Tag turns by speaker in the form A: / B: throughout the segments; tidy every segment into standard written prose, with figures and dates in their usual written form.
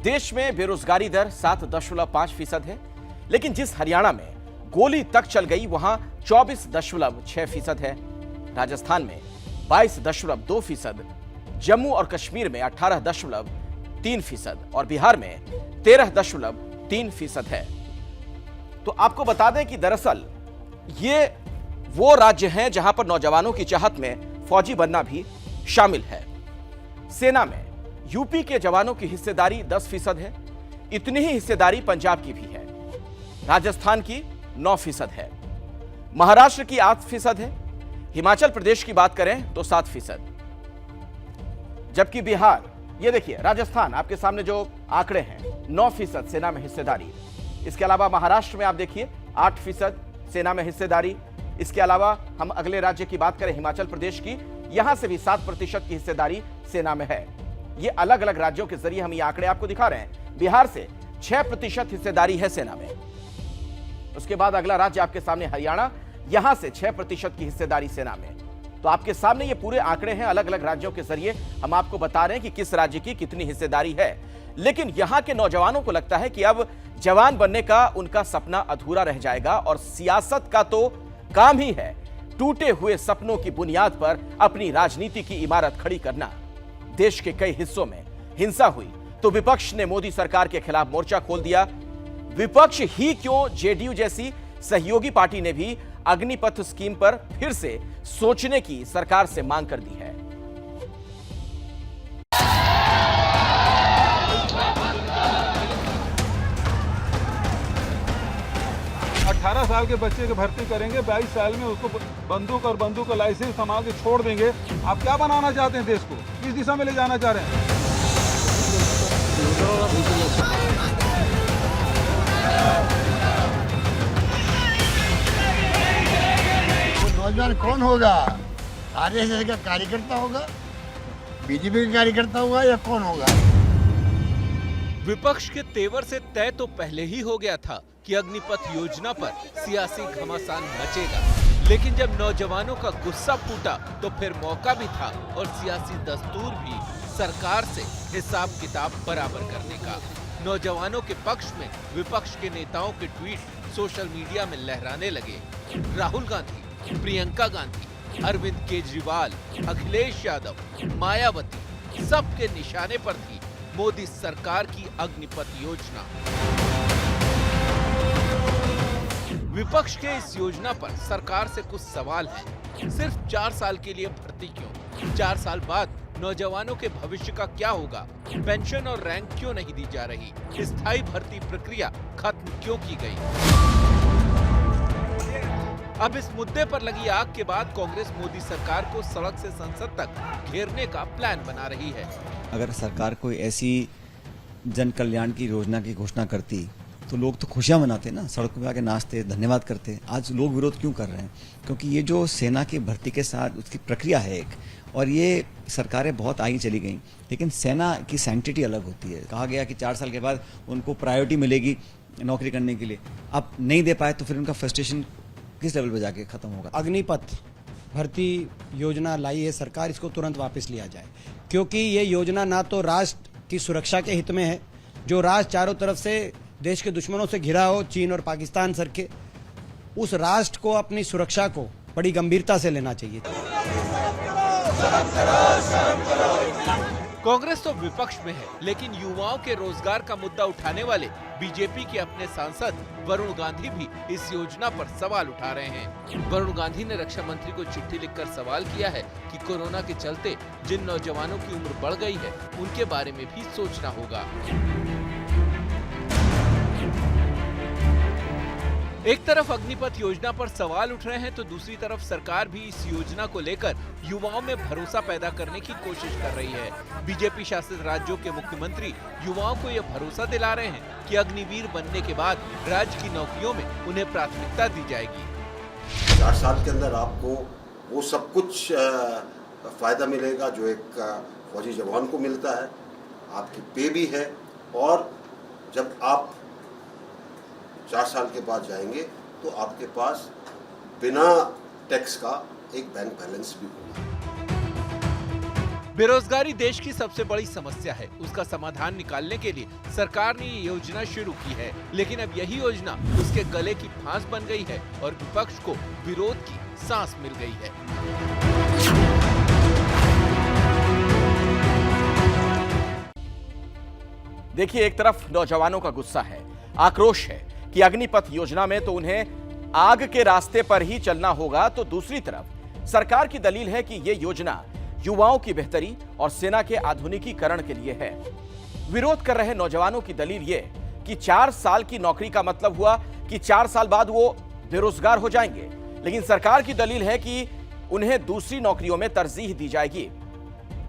A: देश में बेरोजगारी दर 7.5% है, लेकिन जिस हरियाणा में गोली तक चल गई वहां 24.6% है, राजस्थान में 22.2%, जम्मू और कश्मीर में 18.3% और बिहार में 13.3% है। तो आपको बता दें कि दरअसल ये वो राज्य हैं जहां पर नौजवानों की चाहत में फौजी बनना भी शामिल है। सेना में यूपी के जवानों की हिस्सेदारी 10% है, इतनी ही हिस्सेदारी पंजाब की भी है। राजस्थान की 9% है, महाराष्ट्र की 8% है, हिमाचल प्रदेश की बात करें तो 7%, जबकि बिहार, ये देखिए राजस्थान आपके सामने जो आंकड़े हैं 9% सेना में हिस्सेदारी। इसके अलावा महाराष्ट्र में आप देखिए 8% सेना में हिस्सेदारी। इसके अलावा हम अगले राज्य की बात करें हिमाचल प्रदेश की, यहां से भी 7% की हिस्सेदारी सेना में है। ये अलग अलग राज्यों के जरिए हम ये आंकड़े आपको दिखा रहे हैं। बिहार से 6% हिस्सेदारी है सेना में। उसके बाद अगला राज्य आपके सामने हरियाणा, यहां से 6% की हिस्सेदारी सेना में। तो आपके सामने ये पूरे आंकड़े हैं, अलग अलग राज्यों के जरिए हम आपको बता रहे हैं कि किस राज्य की कितनी हिस्सेदारी है। लेकिन यहां के नौजवानों को लगता है कि अब जवान बनने का उनका सपना अधूरा रह जाएगा और सियासत का तो काम ही है टूटे हुए सपनों की बुनियाद पर अपनी राजनीति की इमारत खड़ी करना। देश के कई हिस्सों में हिंसा हुई तो विपक्ष ने मोदी सरकार के खिलाफ मोर्चा खोल दिया। विपक्ष ही क्यों, जेडीयू जैसी सहयोगी पार्टी ने भी अग्निपथ स्कीम पर फिर से सोचने की सरकार से मांग कर दी है।
B: 18 साल के बच्चे की भर्ती करेंगे, 22 साल में उसको बंदूक और बंदूक का लाइसेंस थमा के छोड़ देंगे। आप क्या बनाना चाहते हैं देश को, किस दिशा में ले जाना चाह रहे हैं?
C: नौजवान कौन होगा? आरएसएस का कार्यकर्ता होगा, बीजेपी का कार्यकर्ता होगा या कौन होगा?
D: विपक्ष के तेवर से तय तो पहले ही हो गया था कि अग्निपथ योजना पर सियासी घमासान मचेगा, लेकिन जब नौजवानों का गुस्सा फूटा तो फिर मौका भी था और सियासी दस्तूर भी सरकार से हिसाब किताब बराबर करने का। नौजवानों के पक्ष में विपक्ष के नेताओं के ट्वीट सोशल मीडिया में लहराने लगे। राहुल गांधी, प्रियंका गांधी, अरविंद केजरीवाल, अखिलेश यादव, मायावती, सबके निशाने पर थी मोदी सरकार की अग्निपथ योजना। विपक्ष के इस योजना पर सरकार से कुछ सवाल हैं। सिर्फ 4 साल के लिए भर्ती क्यों? 4 साल बाद नौजवानों के भविष्य का क्या होगा? पेंशन और रैंक क्यों नहीं दी जा रही? स्थायी भर्ती प्रक्रिया खत्म क्यों की गई? अब इस मुद्दे पर लगी आग के बाद कांग्रेस मोदी सरकार को सड़क से संसद तक घेरने का प्लान बना रही है।
E: अगर सरकार कोई ऐसी जन कल्याण की योजना की घोषणा करती तो लोग तो खुशियां मनाते ना, सड़कों पे आके नाचते, धन्यवाद करते। आज लोग विरोध क्यों कर रहे हैं? क्योंकि ये जो सेना की भर्ती के साथ उसकी प्रक्रिया है एक, और ये सरकारें बहुत आई चली गई, लेकिन सेना की सैंक्टिटी अलग होती है। कहा गया कि 4 साल के बाद उनको प्रायोरिटी मिलेगी नौकरी करने के लिए, अब नहीं दे पाए तो फिर उनका फ्रस्ट्रेशन किस लेवल पे जाके खत्म होगा?
F: अग्निपथ भर्ती योजना लाई है सरकार, इसको तुरंत वापस लिया जाए, क्योंकि ये योजना ना तो राष्ट्र की सुरक्षा के हित में है। जो राष्ट्र चारों तरफ से देश के दुश्मनों से घिरा हो, चीन और पाकिस्तान सर के, उस राष्ट्र को अपनी सुरक्षा को बड़ी गंभीरता से लेना चाहिए।
D: कांग्रेस तो विपक्ष में है, लेकिन युवाओं के रोजगार का मुद्दा उठाने वाले बीजेपी के अपने सांसद वरुण गांधी भी इस योजना पर सवाल उठा रहे हैं। वरुण गांधी ने रक्षा मंत्री को चिट्ठी लिखकर सवाल किया है कि कोरोना के चलते जिन नौजवानों की उम्र बढ़ गई है उनके बारे में भी सोचना होगा। एक तरफ अग्निपथ योजना पर सवाल उठ रहे हैं तो दूसरी तरफ सरकार भी इस योजना को लेकर युवाओं में भरोसा पैदा करने की कोशिश कर रही है। बीजेपी शासित राज्यों के मुख्यमंत्री युवाओं को यह भरोसा दिला रहे हैं कि अग्निवीर बनने के बाद राज्य की नौकरियों में उन्हें प्राथमिकता दी जाएगी।
G: 4 साल के अंदर आपको वो सब कुछ फायदा मिलेगा जो एक फौजी जवान को मिलता है। आपकी पे भी है, और जब आप 4 साल के बाद जाएंगे तो आपके पास बिना टैक्स का एक बैंक बैलेंस भी होगा।
D: बेरोजगारी देश की सबसे बड़ी समस्या है। उसका समाधान निकालने के लिए सरकार ने ये योजना शुरू की है, लेकिन अब यही योजना उसके गले की फांस बन गई है और विपक्ष को विरोध की सांस मिल गई है।
A: देखिए, एक तरफ नौजवानों का गुस्सा है, आक्रोश है कि अग्निपथ योजना में तो उन्हें आग के रास्ते पर ही चलना होगा, तो दूसरी तरफ सरकार की दलील है कि यह योजना युवाओं की बेहतरी और सेना के आधुनिकीकरण के लिए है। विरोध कर रहे नौजवानों की दलील यह कि 4 साल की नौकरी का मतलब हुआ कि 4 साल बाद वो बेरोजगार हो जाएंगे, लेकिन सरकार की दलील है कि उन्हें दूसरी नौकरियों में तरजीह दी जाएगी।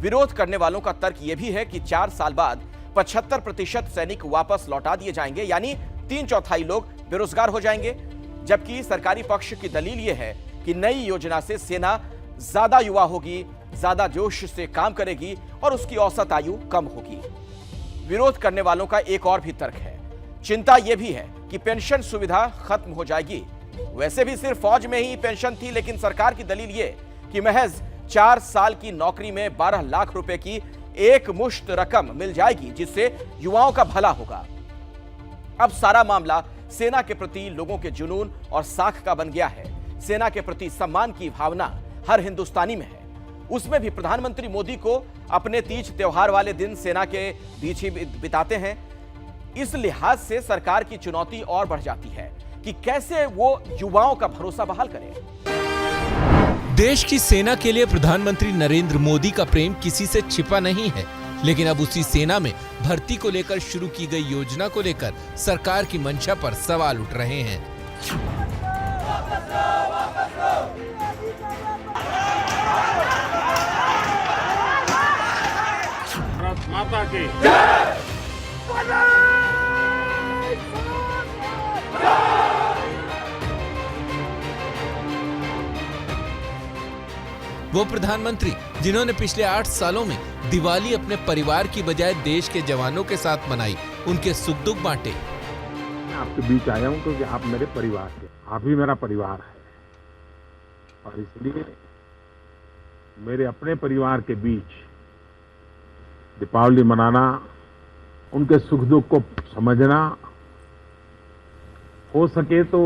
A: विरोध करने वालों का तर्क यह भी है कि 4 साल बाद 75% सैनिक वापस लौटा दिए जाएंगे, यानी 3/4 लोग बेरोजगार हो जाएंगे। जबकि सरकारी पक्ष की दलील यह है कि नई योजना से सेना ज्यादा युवा होगी, ज्यादा जोश से काम करेगी और उसकी औसत आयु कम होगी। विरोध करने वालों का एक और भी तर्क है, चिंता यह भी है कि पेंशन सुविधा खत्म हो जाएगी। वैसे भी सिर्फ फौज में ही पेंशन थी, लेकिन सरकार की दलील यह कि महज 4 साल की नौकरी में 12 लाख रुपए की एक मुश्त रकम मिल जाएगी, जिससे युवाओं का भला होगा। अब सारा मामला सेना के प्रति लोगों के जुनून और साख का बन गया है। सेना के प्रति सम्मान की भावना हर हिंदुस्तानी में है। उसमें भी प्रधानमंत्री मोदी को अपने तीज त्योहार वाले दिन सेना के बीच ही बिताते हैं। इस लिहाज से सरकार की चुनौती और बढ़ जाती है कि कैसे वो युवाओं का भरोसा बहाल करे।
D: देश की सेना के लिए प्रधानमंत्री नरेंद्र मोदी का प्रेम किसी से छिपा नहीं है, लेकिन अब उसी सेना में भर्ती को लेकर शुरू की गई योजना को लेकर सरकार की मंशा पर सवाल उठ रहे हैं।
B: भारत माता की
D: वो प्रधानमंत्री जिन्होंने पिछले 8 सालों में दिवाली अपने परिवार की बजाय देश के जवानों के साथ मनाई, उनके सुख दुख बांटे।
H: मैं आपके बीच आया हूं क्योंकि आप मेरे परिवार के, आप ही मेरा परिवार है, और इसलिए मेरे अपने परिवार के बीच दीपावली मनाना, उनके सुख दुख को समझना, हो सके तो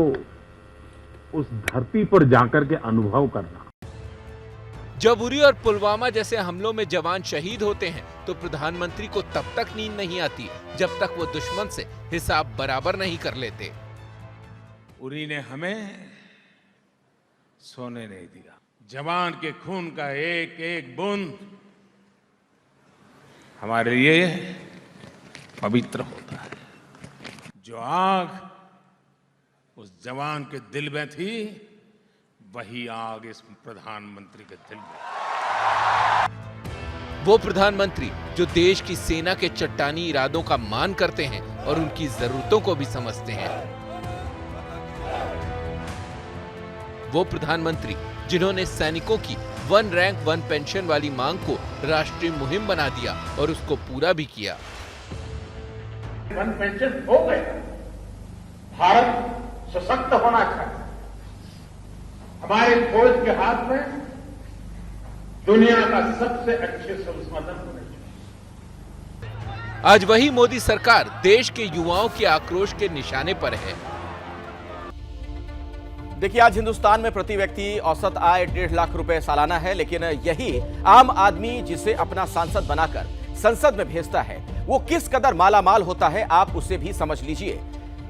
H: उस धरती पर जाकर के अनुभव करना।
D: जब उरी और पुलवामा जैसे हमलों में जवान शहीद होते हैं तो प्रधानमंत्री को तब तक नींद नहीं आती जब तक वो दुश्मन से हिसाब बराबर नहीं कर लेते।
I: उरी ने हमें सोने नहीं दिया। जवान के खून का एक एक बूंद हमारे लिए पवित्र होता है। जो आग उस जवान के दिल में थी, वही आग इस प्रधानमंत्री के दिल में।
D: वो प्रधानमंत्री जो देश की सेना के चट्टानी इरादों का मान करते हैं और उनकी जरूरतों को भी समझते हैं। वो प्रधानमंत्री जिन्होंने सैनिकों की 1 रैंक 1 पेंशन वाली मांग को राष्ट्रीय मुहिम बना दिया और उसको पूरा भी किया।
I: 1 पेंशन हो गए। भारत सशक्त होना चाहिए। हमारे फौज के हाथ में दुनिया का सबसे अच्छे संसाधन होने चाहिए।
D: आज वही मोदी सरकार देश के युवाओं के आक्रोश के निशाने पर है।
A: देखिए, आज हिंदुस्तान में प्रति व्यक्ति औसत आय 1.5 लाख रुपए सालाना है, लेकिन यही आम आदमी जिसे अपना सांसद बनाकर संसद में भेजता है, वो किस कदर मालामाल होता है, आप उसे भी समझ लीजिए।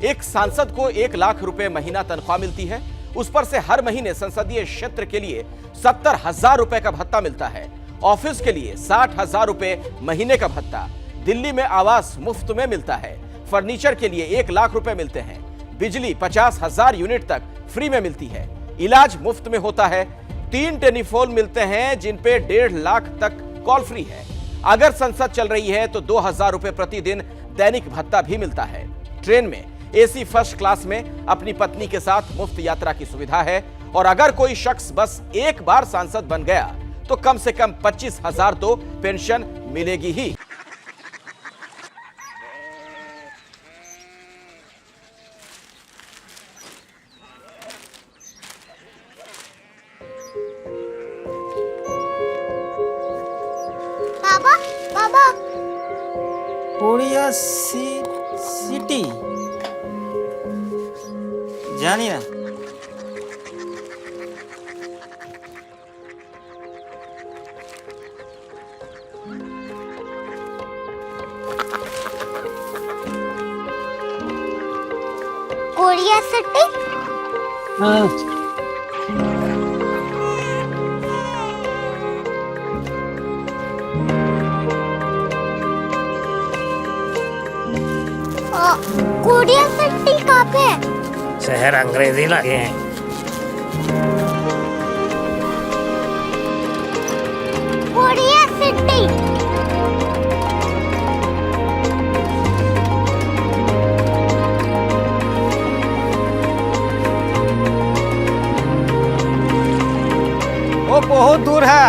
A: एक सांसद को 1 लाख रुपए महीना तनख्वाह मिलती है, उस पर से हर महीने संसदीय क्षेत्र के लिए 70,000 रुपए का भत्ता मिलता है। ऑफिस के लिए 60,000 रुपए महीने का भत्ता। दिल्ली में आवास मुफ्त में मिलता है। फर्नीचर के लिए 1 लाख रुपए मिलते हैं। बिजली 50,000 यूनिट तक फ्री में मिलती है। इलाज मुफ्त में होता है। 3 टेलीफोन मिलते हैं जिन पे 1.5 लाख तक कॉल फ्री है। अगर संसद चल रही है तो 2,000 रुपए प्रतिदिन दैनिक भत्ता भी मिलता है। ट्रेन में एसी फर्स्ट क्लास में अपनी पत्नी के साथ मुफ्त यात्रा की सुविधा है। और अगर कोई शख्स बस एक बार सांसद बन गया तो कम से कम 25,000 तो पेंशन मिलेगी ही।
J: सिटी জানি না।
K: Korea city.
J: हाँ।
K: कोरिया सिटी कहाँ पे है?
J: शहर अंग्रेजी लगे हैं।
K: Korea city.
J: वो बहुत दूर है।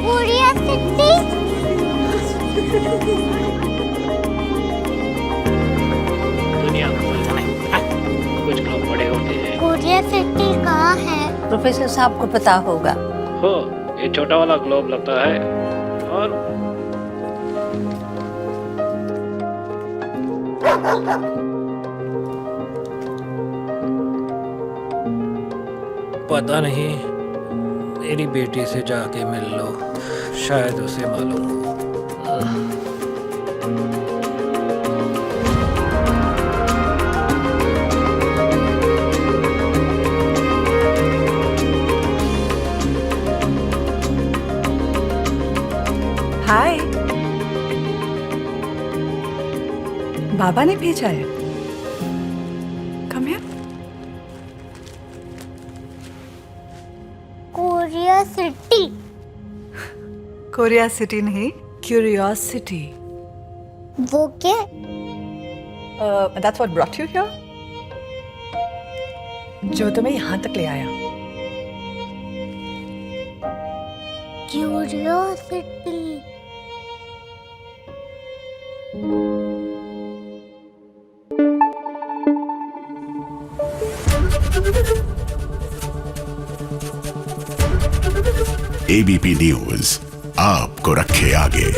K: Korea city.
J: दुनिया कुछ लोग बड़े होते हैं।
K: कोरिया सिटी कहाँ है?
L: प्रोफेसर साहब को पता होगा।
J: हो ये छोटा वाला ग्लोब लगता है और पता नहीं, मेरी बेटी से जाके मिल लो, शायद उसे मालूम हो।
L: हाय, बाबा ने भेजा है। Come here.
K: Korea city.
L: Korea city नहीं, क्यूरियोसिटी।
K: वो क्या?
L: That's what brought you here? जो तुम्हें यहाँ तक ले आया।
K: क्यूरियोसिटी।
M: एबीपी न्यूज आपको रखे आगे।